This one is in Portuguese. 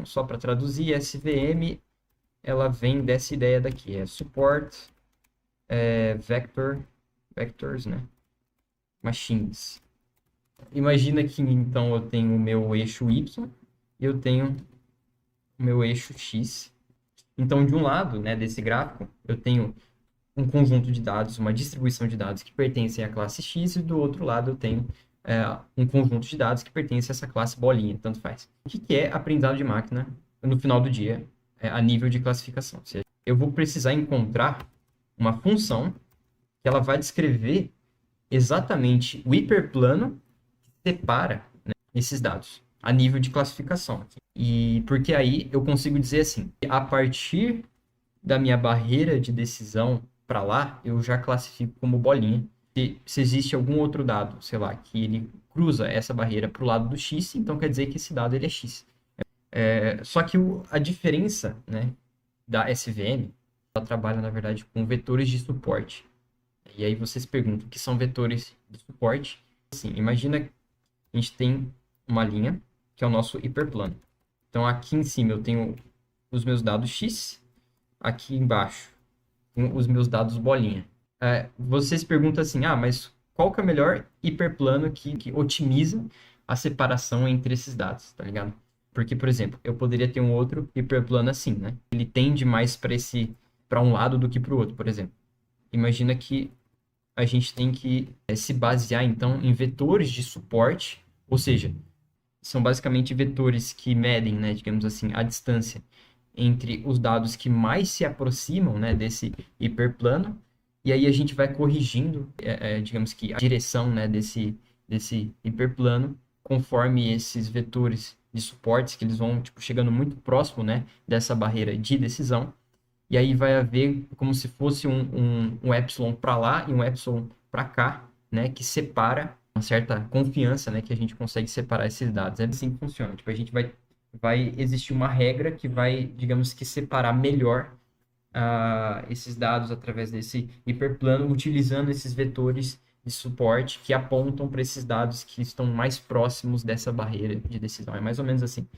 só para traduzir, SVM, ela vem dessa ideia daqui, é Support Vectors, né? Machines. Imagina que, então, eu tenho o meu eixo Y e eu tenho o meu eixo X. Então, de um lado, né, desse gráfico, eu tenho um conjunto de dados, uma distribuição de dados que pertencem à classe X, e do outro lado eu tenho um conjunto de dados que pertence a essa classe bolinha, tanto faz. O que é aprendizado de máquina no final do dia, a nível de classificação? Ou seja, eu vou precisar encontrar uma função que ela vai descrever exatamente o hiperplano que separa, né, esses dados a nível de classificação. E porque aí eu consigo dizer assim, a partir da minha barreira de decisão para lá, eu já classifico como bolinha. Se existe algum outro dado, sei lá, que ele cruza essa barreira para o lado do X, então quer dizer que esse dado ele é X. Só que a diferença, né, da SVM, ela trabalha, na verdade, com vetores de suporte. E aí vocês perguntam o que são vetores de suporte. Assim, imagina que a gente tem uma linha, que é o nosso hiperplano. Então, aqui em cima eu tenho os meus dados X, aqui embaixo os meus dados bolinha. Vocês perguntam assim, mas qual que é o melhor hiperplano que otimiza a separação entre esses dados, tá ligado? Porque, por exemplo, eu poderia ter um outro hiperplano assim, né? Ele tende mais para um lado do que para o outro, por exemplo. Imagina que a gente tem que se basear, então, em vetores de suporte, ou seja, são basicamente vetores que medem, né, digamos assim, a distância entre os dados que mais se aproximam, né, desse hiperplano, e aí a gente vai corrigindo, digamos que, a direção, né, desse hiperplano, conforme esses vetores de suportes, que eles vão tipo, chegando muito próximo, né, dessa barreira de decisão, e aí vai haver como se fosse um epsilon para lá e um epsilon para cá, né, que separa uma certa confiança, né, que a gente consegue separar esses dados. É assim que funciona. Tipo, a gente vai existir uma regra que vai, digamos que, separar melhor esses dados através desse hiperplano, utilizando esses vetores de suporte que apontam para esses dados que estão mais próximos dessa barreira de decisão. É mais ou menos assim.